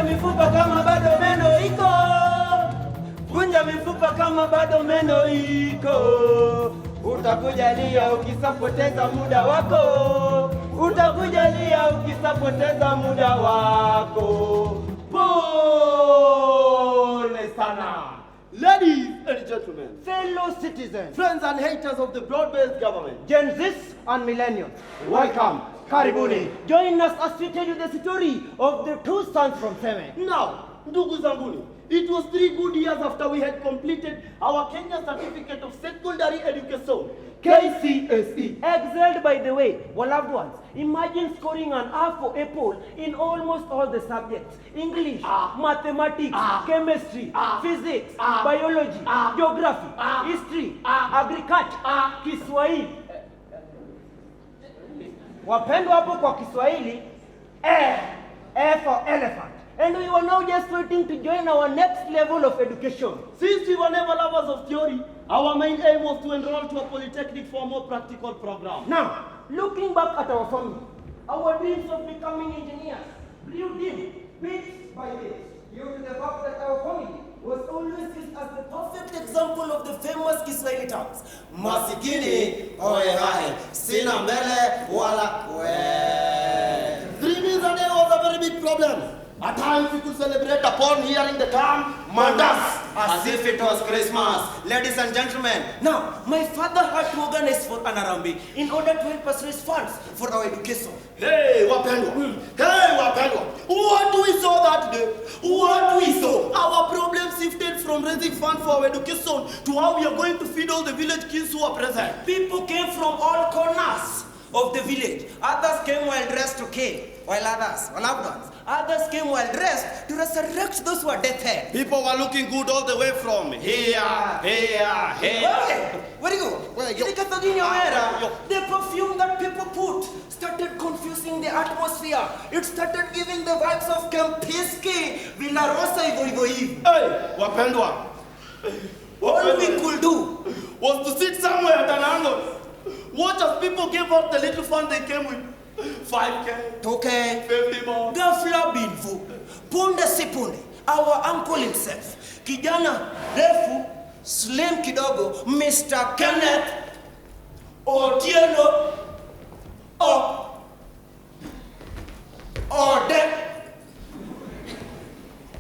Vunja mifupa kama bado meno iko. Vunja mifupa kama bado meno iko. Utakujalia ukisapoteza muda wako. Utakujalia ukisapoteza muda wako. Pole sana. Ladies and gentlemen, Fellow citizens, friends and haters of the broad-based government, Gen Zs and Millennials, welcome. karibuni. Join us as we tell you the story of the two sons from Seme. Now, ndugu zanguni, it was 3 good years after we had completed our Kenya Certificate of Secondary Education, KCSE. Excelled, by the way, our loved ones. Imagine scoring an A for apple in almost all the subjects. English, mathematics, chemistry, physics, biology, geography, history, agriculture, Kiswahili. Wapendwa hapo kwa Kiswahili, A for elephant. And we were now just waiting to join our next level of education. Since we were never lovers of theory, our main aim was to enroll to a polytechnic for a more practical program. Now, looking back at our family, our dreams of becoming engineers grew dim bit by bit due to the fact that our family was always used as the perfect example of the famous Kiswahili terms. Masikini oye hai, sina mbele wala kwe. 3 meals a day was a very big problem. At times we could celebrate upon hearing the term mandas As if it was Christmas. Ladies and gentlemen, Now, my father had to organize for an Arambi in order to help us raise funds for our education. Hey, wapendwa. Hey, wapendwa. What we saw that day? What we saw? Our problem shifted from raising funds for our education to how we are going to feed all the village kids who are present. People came from all corners of the village. others came well dressed to kill, while others, loved ones, Others came well dressed to resurrect those who are dead. People were looking good all the way from here. Where do you go? The perfume that people put started confusing the atmosphere. It started giving the vibes of Kempiski, Villarosa, Ivo. Hey, wapendwa. All we could do was to sit somewhere at an angle. Watch as people gave out the little fun they came with. 5K, 2K, 50 more. Gafla Binfu, Punde Sipunde, our uncle himself, Kijana Refu, Slim Kidogo, Mr. Kenneth Otieno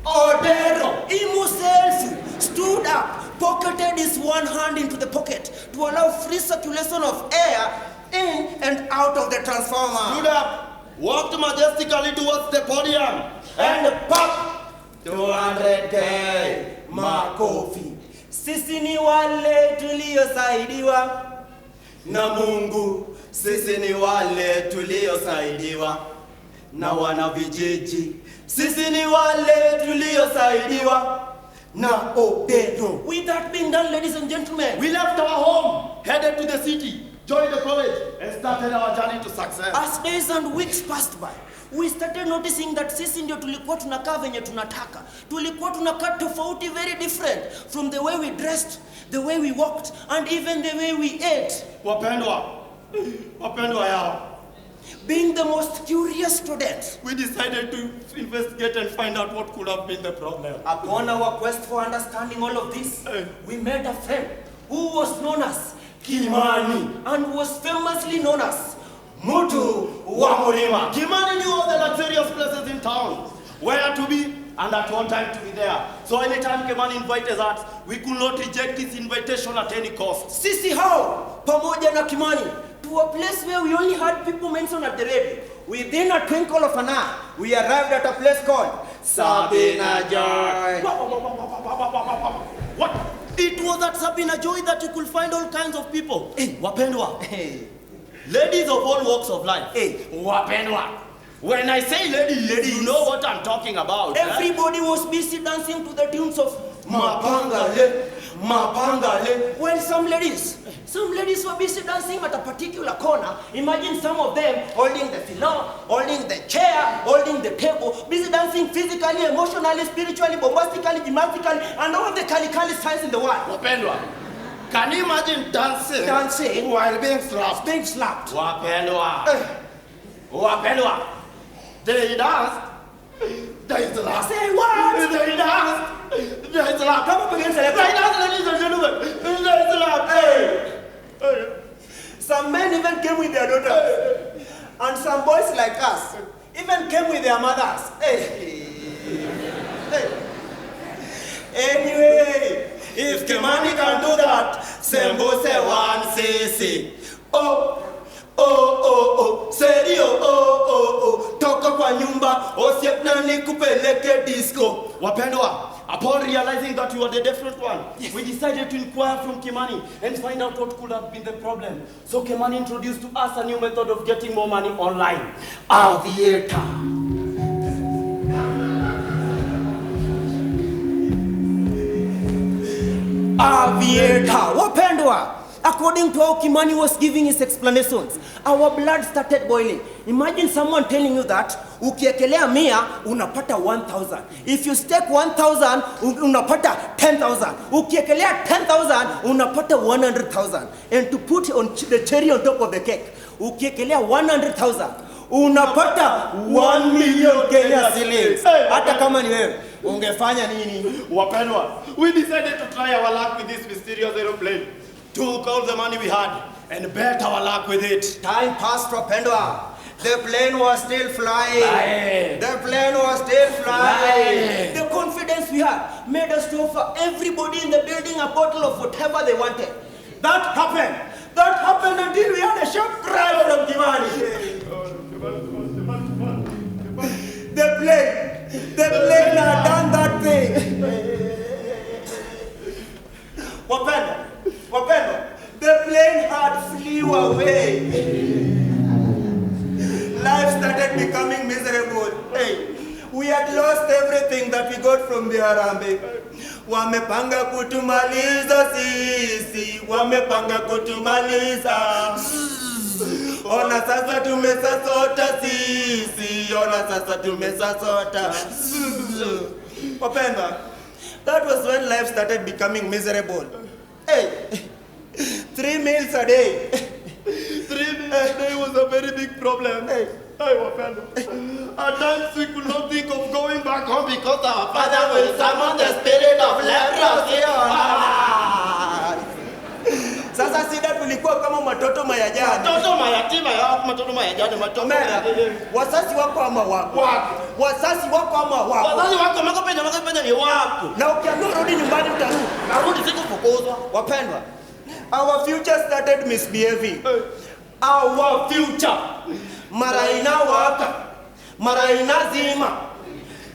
Odero himself stood up, pocketed his one hand into the pocket to allow free circulation of air in and out of the transformer. Stood up, walked majestically towards the podium, And pop 200K makofi. Sisi ni wale tuliosaidiwa na Mungu. Sisi ni wale tuliosaidiwa na wanavijiji. Sisi ni wale tuliosaidiwa na Odero. With that being done, ladies and gentlemen, we left our home, headed to the city, joined the college, and started our journey to success. as days and weeks passed by, we started noticing that sisi ndio tulikuwa tunakaa venye tunataka. Tulikuwa tunakaa tofauti, very different from the way we dressed, the way we walked, and even the way we ate. Wapendwa yao. Being the most curious students, We decided to investigate and find out what could have been the problem. upon our quest for understanding all of this, we met a friend who was known as Kimani and who was famously known as Mutu wa Murima. Kimani knew all the luxurious places in town, where to be and at what time to be there. So anytime Kimani invited us, we could not reject his invitation at any cost. Sisi hao pamoja na Kimani to a place where we only had people mentioned at the radio. Within a twinkle of an eye, we arrived at a place called Sabina Joy. What? It was at Sabina Joy that you could find all kinds of people. Wapendwa. Ladies of all walks of life. Wapendwa. When I say lady, you know what I'm talking about. Everybody was busy dancing to the tunes of Mapangale. Well, some ladies were busy dancing at a particular corner. Imagine some of them holding the pillow, holding the chair, holding the table, busy dancing physically, emotionally, spiritually, bombastically, gymnastically, and all the kali signs in the world. Wapendwa. Can you imagine dancing while being slapped? Wapendwa. They danced. There is love. Say what? There is love. There is love. Come up against the Right now, ladies and gentlemen, there is love. Hey. Some men even came with their daughters. And some boys like us even came with their mothers. Hey. Anyway, if Kimani can do that, Sembo say one CC. Serio, toka kwa nyumba, osiepna nikupeleke disco. Wapendwa, upon realizing that you are the different one, we decided to inquire from Kimani and find out what could have been the problem. So Kimani introduced to us a new method of getting more money online. Aviator. Aviator. Wapendwa. According to how Kimani was giving his explanations, our blood started boiling. Imagine someone telling you that ukiekelea 100 unapata 1,000. If you stake 1,000 unapata 10,000. Ukiekelea 10,000 unapata 100,000. And to put on the cherry on top of the cake, ukiekelea 100,000 unapata 1 million Kenya shillings. Hata kama ni wewe ungefanya nini? Wapendwa, we decided to try our luck with this mysterious aeroplane. Took all the money we had and bet our luck with it. Time passed, Wapendwa. The plane was still flying. The plane was still flying. The confidence we had made us to offer everybody in the building a bottle of whatever they wanted. That happened. That happened until we had a sharp cry from Kimani. The plane had done that thing. Wapendwa, the plane had flew away. Life started becoming miserable. Hey, we had lost everything that we got from the Harambee. Wamepanga kutumaliza sisi, wamepanga kutumaliza. Ona sasa tumesasota sisi, ona sasa tumesasota. Wapendwa, that was when life started becoming miserable. Hey, 3 meals a day. 3 meals a day was a very big problem. Hey, at times we could not think of going back home because our father will summon the spirit of leprosy. Sasa sida tulikuwa kama matoto mayajani. Matoto mayatima ya matoto mayajani matoto. Wasasi wako ama wako? Wasasi wako ama wako? Wasasi wako makapenya ni wako. Na ukiambiwa rudi nyumbani utarudi. Narudi sikufukuzwa. Wapendwa, our future started misbehaving. Our future. Mara inawaka, mara inazima.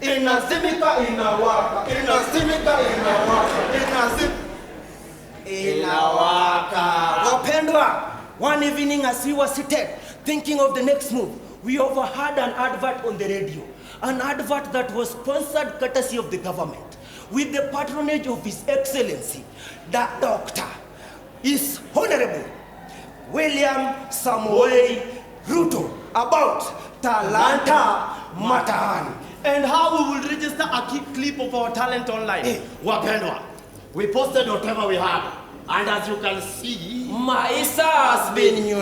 Inazimika inawaka, inazimika inawaka, inawaka. Wapendwa, one evening as we were seated thinking of the next move, we overheard an advert on the radio. An advert that was sponsored courtesy of the government with the patronage of His Excellency, the Doctor, His Honorable William Samoei Ruto, about Talanta Matahani. And how we will register a clip of our talent online. Wapendwa, we posted whatever we had. And as you can see, Maisa has been new.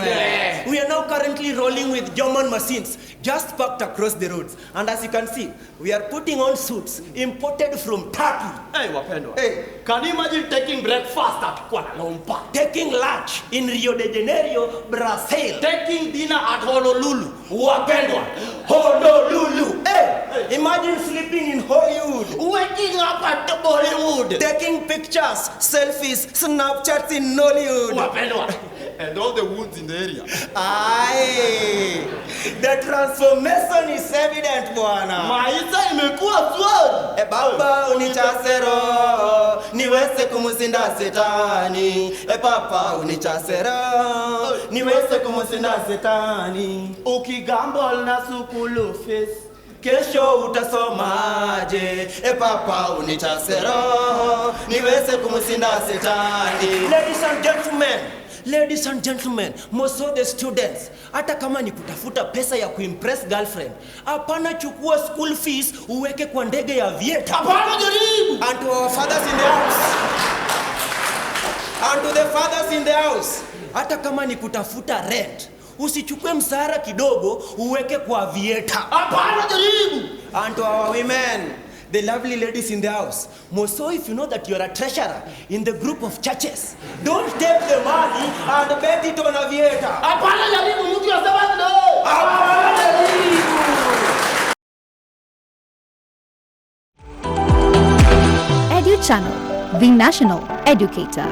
We are now currently rolling with German machines just parked across the roads. And as you can see, we are putting on suits imported from Turkey. Hey, Wapendwa. Hey, can you imagine taking breakfast at Kuala Lumpur? Taking lunch in Rio de Janeiro, Brazil. Taking dinner at Honolulu. Wapendwa. Honolulu. Hey, imagine sleeping in Hollywood. Waking up at Bollywood. Taking pictures, selfies, Snapchats in Nollywood. Wapendwa. And all the woods in the area. Aye. The transformation is evident, bwana. Maisha imekuwa sword. E baba unichasero, niweze kumusinda setani. E papa unichasero, niweze kumusinda setani. Ukigambol na sukulu face, kesho utasomaje? E papa unichasero, niweze kumusinda setani. Ladies and gentlemen, most of the students, hata kama ni kutafuta pesa ya kuimpress girlfriend, hapana chukua school fees uweke kwa ndege ya Vieta. Hapana jaribu. And to our fathers in the house. And to the fathers in the house, hata kama ni kutafuta rent, Usichukue msara kidogo uweke kwa vieta. Hapana, jaribu. And to our women, the lovely ladies in the house, more so if you know that you are a treasurer in the group of churches, don't take the money and bet it on a vieta. Hapana, jaribu, mtu yasema no. Hapana, jaribu. Edu Channel, the national educator.